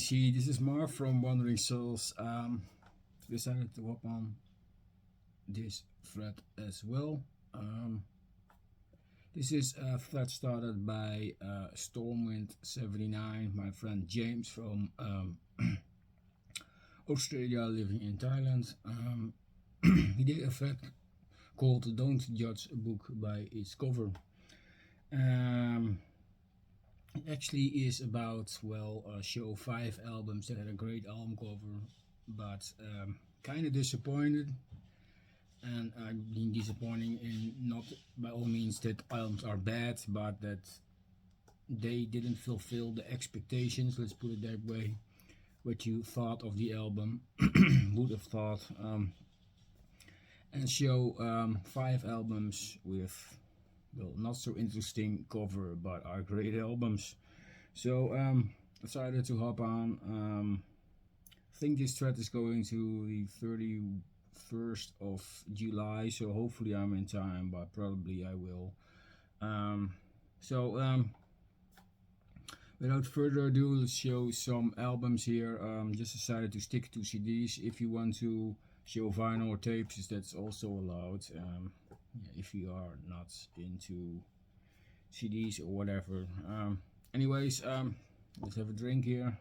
see, this is Mark from Wandering Souls. Decided to hop on this thread as well. This is a thread started by Stormwind79, my friend James from Australia, living in Thailand. He did a thread called "Don't Judge a Book by Its Cover." It actually is about, show 5 albums that had a great album cover, but kind of disappointed. And I've been disappointing in not by all means that albums are bad, but that they didn't fulfill the expectations, let's put it that way, what you thought of the album, would have thought. And show 5 albums with, well, not so interesting cover, but are great albums. So decided to hop on. I think this thread is going to the 31st of July, so hopefully I'm in time, but probably I will. Without further ado, let's show some albums here. Just decided to stick to CDs. If you want to show vinyl or tapes, that's also allowed. If you are not into CDs or whatever. Anyways, let's have a drink here.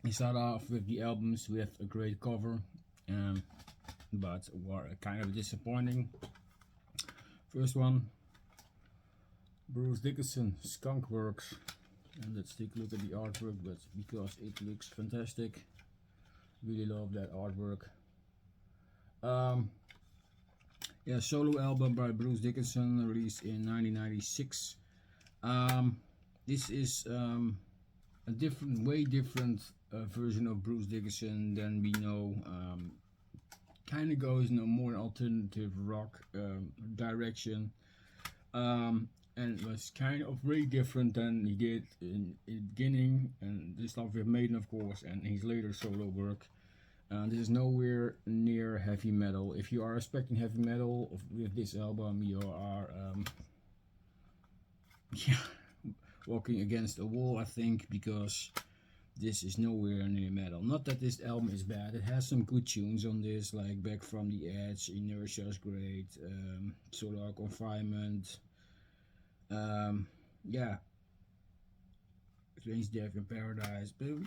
We start off with the albums with a great cover, but were kind of disappointing. First one, Bruce Dickinson, Skunkworks, and let's take a look at the artwork, but because it looks fantastic, really love that artwork. Solo album by Bruce Dickinson, released in 1996. This is a way different version of Bruce Dickinson than we know. Kind of goes in a more alternative rock direction, and was kind of very different than he did in the beginning, and the stuff with Maiden, of course, and his later solo work. This is nowhere near heavy metal. If you are expecting heavy metal with this album, you are walking against a wall, I think, because this is nowhere near metal. Not that this album is bad. It has some good tunes on this, like Back from the Edge, Inertia is great, Solar Confinement, Strange Death in Paradise, but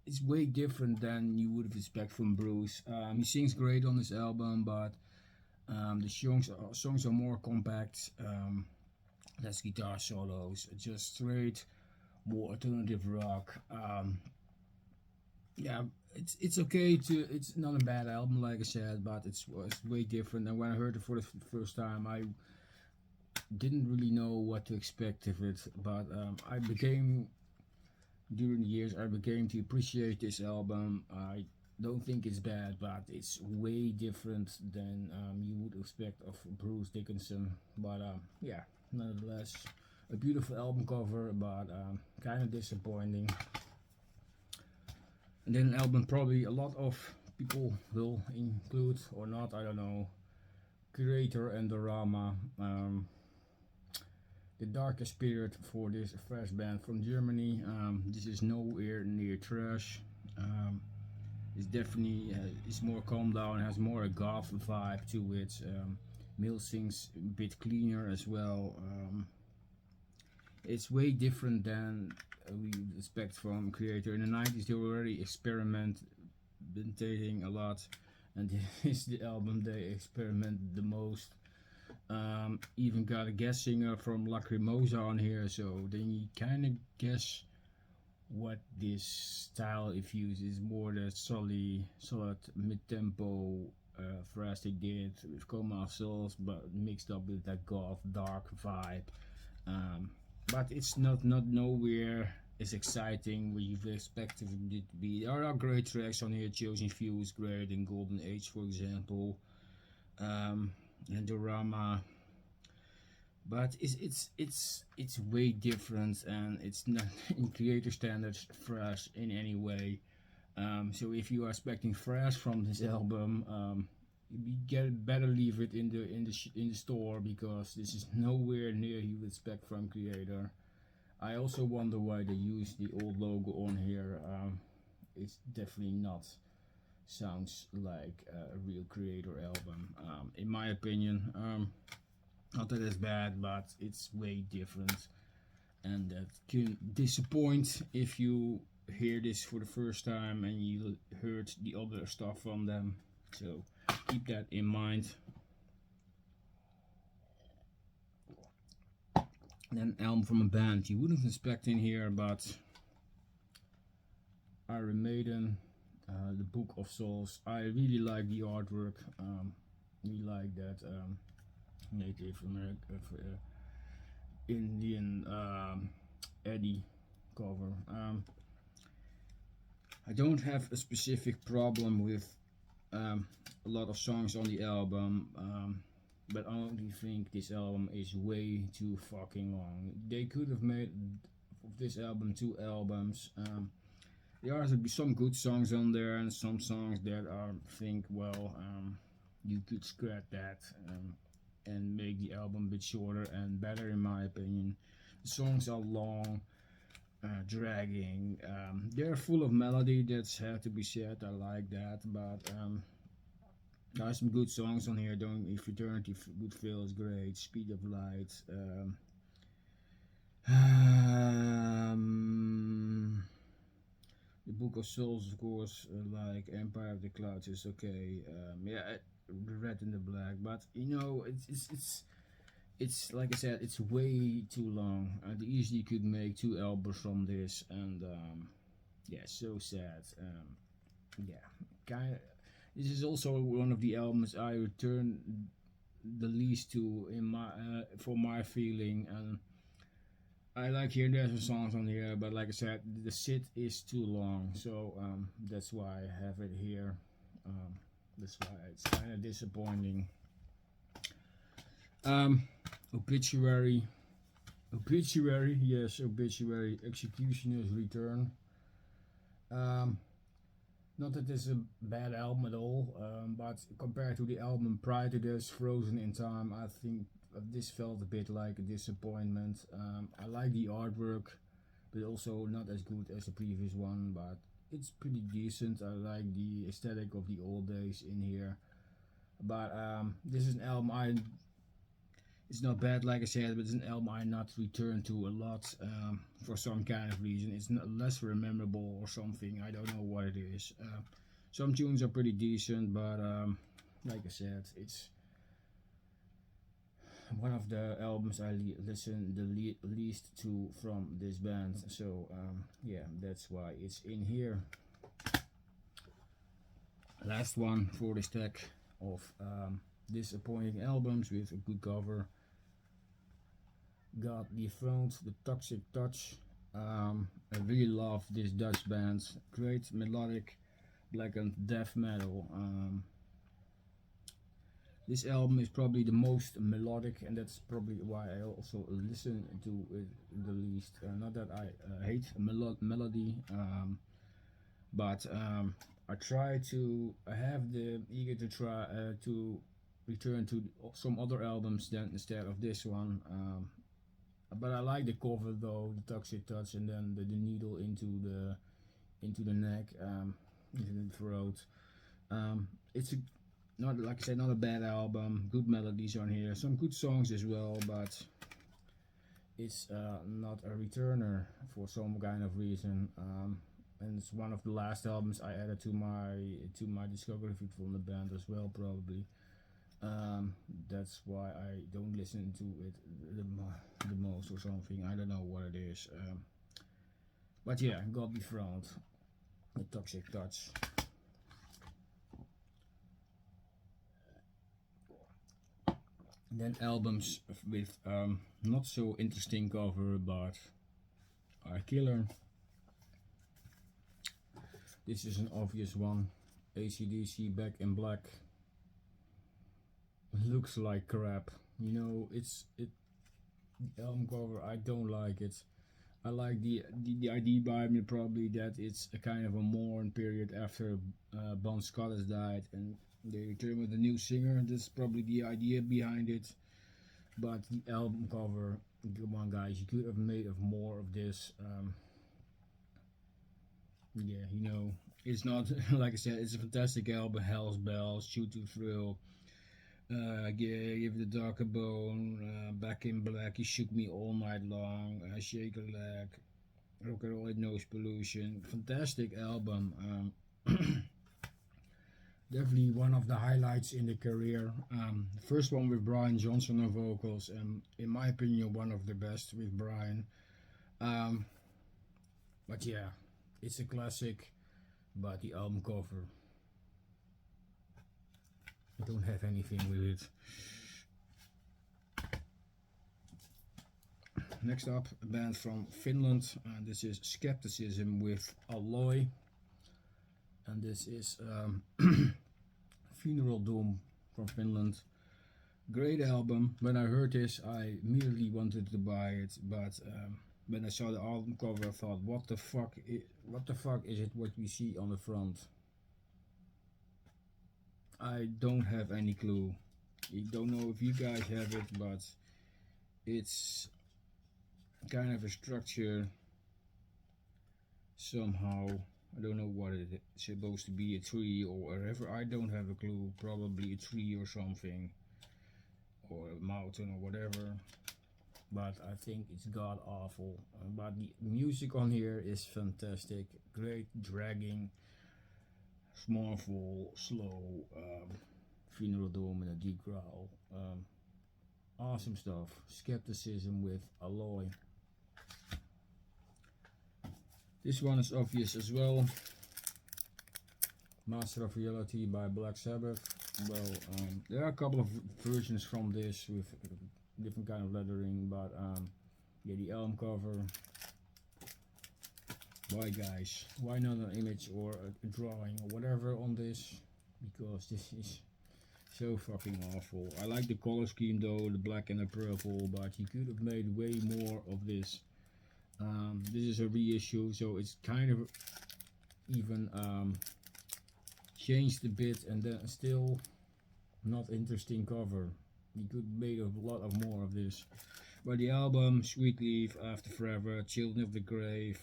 it's way different than you would expect from Bruce. He sings great on this album, but the songs are more compact, less guitar solos, just straight, more alternative rock. It's okay to. It's not a bad album, like I said, but it's way different. And when I heard it for the first time, I didn't really know what to expect of it, but during the years I began to appreciate this album. I don't think it's bad, but it's way different than you would expect of Bruce Dickinson. But nonetheless, a beautiful album cover, but kind of disappointing. And then an album probably a lot of people will include or not, I don't know, Creator and Dorama. The darkest spirit for this fresh band from Germany. This is nowhere near trash. It's definitely it's more calm down, has more a goth vibe to it. Mill sings a bit cleaner as well. It's way different than we expect from Creator. In the 90s they were already experimenting a lot, and this is the album they experiment the most. Even got a guest singer from Lacrimosa on here, so then you kind of guess what this style if used is. More the solid mid-tempo thrash they did with Coma Souls, but mixed up with that goth dark vibe. But it's not nowhere as exciting what you've expected it to be. There are great tracks on here. Chosen Few is great, and Golden Age, for example. And Dorama, but it's way different, and it's not in Creator standards fresh in any way. So if you are expecting fresh from this album, you better leave it in the store, because this is nowhere near you would expect from Creator. I also wonder why they use the old logo on here. It's definitely not sounds like a real Creator album, in my opinion. Not that it's bad, but it's way different, and that can disappoint if you hear this for the first time and you heard the other stuff from them. So keep that in mind. Then album from a band you wouldn't expect in here, but Iron Maiden, the Book of Souls. I really like the artwork. We like that Native American Indian Eddie cover. I don't have a specific problem with a lot of songs on the album, but I only think this album is way too fucking long. They could have made of this album 2 albums. There are some good songs on there and some songs that I think, well, you could scrap that and make the album a bit shorter and better, in my opinion. The songs are long, dragging. They're full of melody, that's had to be said. I like that, but there are some good songs on here. Don't If Eternity Would Fail is great. Speed of Light. The Book of Souls, of course, like Empire of the Clouds is okay. Yeah, the Red and the Black, but you know, it's like I said, it's way too long. They easily could make 2 albums from this, and yeah, so sad. Yeah, kind of. This is also one of the albums I return the least to in my for my feeling, and I like here and there some songs on here, but like I said, the sit is too long, so that's why I have it here. Um, that's why it's kind of disappointing. Obituary, yes, Obituary, Executioner's Return. Um, Not that this is a bad album at all, but compared to the album prior to this, Frozen in Time, I think this felt a bit like a disappointment. I like the artwork, but also not as good as the previous one, but it's pretty decent. I like the aesthetic of the old days in here. But this is an album it's not bad, like I said, but it's an album I not return to a lot for some kind of reason. It's not less memorable or something. I don't know what it is. Some tunes are pretty decent, but like I said, it's one of the albums I listen the least to from this band. So yeah, that's why it's in here. Last one for the stack of disappointing albums with a good cover. Got Dethroned, The Toxic Touch. I really love this Dutch band. Great melodic black and death metal. This album is probably the most melodic, and that's probably why I also listen to it the least. Not that I hate melody, but I try to. I have the eager to try to return to some other albums than instead of this one. But I like the cover though, the Toxic Touch, and then the needle into the neck, into the throat. It's not, like I said, not a bad album. Good melodies on here, some good songs as well, but it's not a returner for some kind of reason. And it's one of the last albums I added to my discography from the band as well, probably. That's why I don't listen to it the most or something. I don't know what it is. But yeah, God Be Throned, The Toxic Touch. And then albums with not so interesting cover, but are killer. This is an obvious one. AC/DC Back in Black. Looks like crap. You know, the album cover, I don't like it. I like the idea behind it, probably that it's a kind of a mourn period after Bon Scott has died and they return with a new singer. That's probably the idea behind it. But the album cover come on, guys, you could have made of more of this. Yeah, it's not like I said. It's a fantastic album. Hell's Bells, Shoot to Thrill. Give the Dark a Bone. Back in Black. You Shook Me All Night Long. Shake a Leg. Rock and Roll Noise Pollution. Fantastic album. Definitely one of the highlights in the career. The first one with Brian Johnson on vocals, and in my opinion, one of the best with Brian. But yeah, it's a classic. But the album cover, I don't have anything with it. Next up, a band from Finland. This is Skepticism with Alloy. And this is Funeral Doom from Finland. Great album. When I heard this, I immediately wanted to buy it, but when I saw the album cover, I thought, what the fuck is it what we see on the front? I don't have any clue. I don't know if you guys have it, but it's kind of a structure somehow. I don't know what it's supposed to be, a tree or whatever. I don't have a clue. Probably a tree or something, or a mountain or whatever. But I think it's god awful. But the music on here is fantastic. Great dragging, mournful, slow, funeral doom and a deep growl. Awesome stuff. Skepticism with Alloy. This one is obvious as well. Master of Reality by Black Sabbath. Well, there are a couple of versions from this with different kind of lettering, but yeah, the album cover. Why, guys? Why not an image or a drawing or whatever on this? Because this is so fucking awful. I like the color scheme though, the black and the purple, but you could have made way more of this. This is a reissue, so it's kind of even changed a bit, and then still not interesting cover. You could make a lot of more of this. But the album, Sweet Leaf, After Forever, Children of the Grave,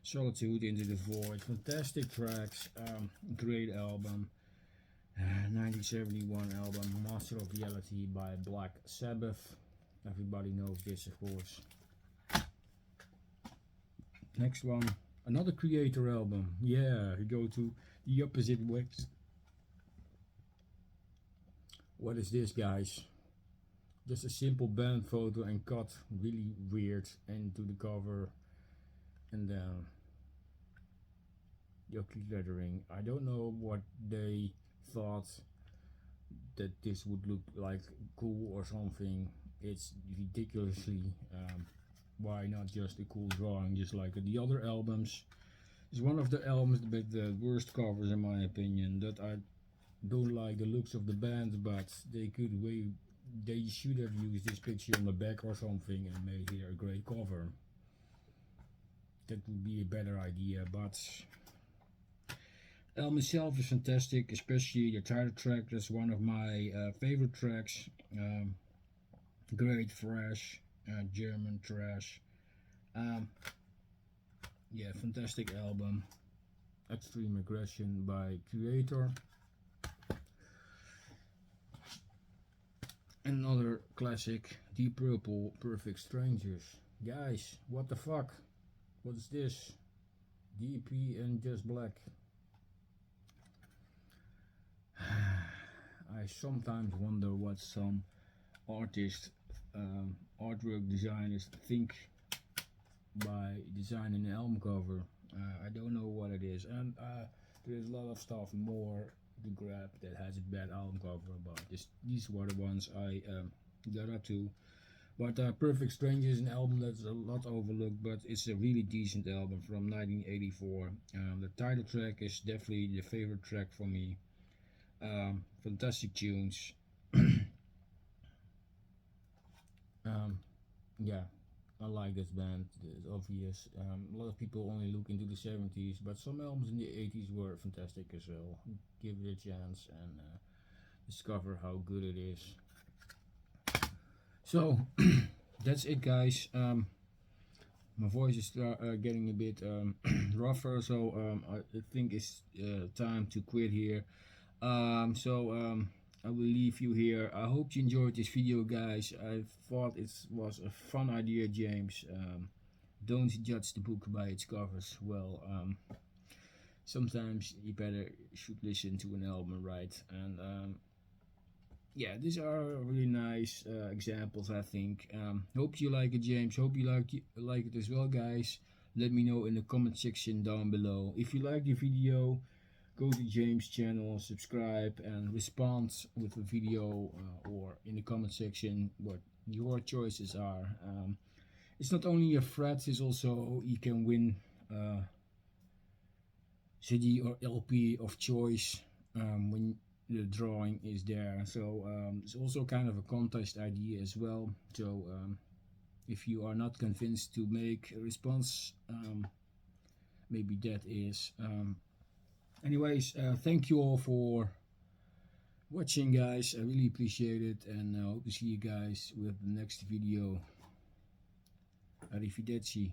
Solitude, Into the Void, fantastic tracks, great album. 1971 album, Master of Reality by Black Sabbath. Everybody knows this, of course. Next one, another Creator album. Yeah, we go to the opposite ways. What is this, guys? Just a simple band photo and cut really weird into the cover, and then yucky lettering. I don't know what they thought that this would look like, cool or something. It's ridiculously why not just a cool drawing, just like the other albums. It's one of the albums with the worst covers in my opinion. That I don't like the looks of the band, but they should have used this picture on the back or something and made here a great cover. That would be a better idea, but album itself is fantastic, especially the title track. That's one of my favorite tracks. Great thrash, German thrash. Yeah, fantastic album. Extreme Aggression by Creator. Another classic, Deep Purple, Perfect Strangers. Guys, what the fuck? What is this? DP and Just Black. I sometimes wonder what some artists, artwork designers think by designing an album cover. I don't know what it is, and there's a lot of stuff more to grab that has a bad album cover, but these were the ones I got up to. But Perfect Strangers is an album that's a lot overlooked, but it's a really decent album from 1984. The title track is definitely the favorite track for me. Fantastic tunes. Yeah, I like this band. It's obvious. A lot of people only look into the 70s, but some albums in the 80s were fantastic as well. Give it a chance and discover how good it is. So, that's it, guys. My voice is getting a bit rougher, so I think it's time to quit here. I will leave you here. I hope you enjoyed this video, guys. I thought it was a fun idea, James. Don't judge the book by its covers. Well, sometimes you better should listen to an album, right? And yeah, these are really nice examples, I think. Hope you like it, James. Hope you like it as well, guys. Let me know in the comment section down below. If you like the video, go to James' channel, subscribe, and respond with a video or in the comment section what your choices are. It's not only a threat; it's also you can win CD or LP of choice when the drawing is there. So it's also kind of a contest idea as well. So if you are not convinced to make a response, maybe that is. Anyways, thank you all for watching, guys. I really appreciate it, and I hope to see you guys with the next video. Arrivederci.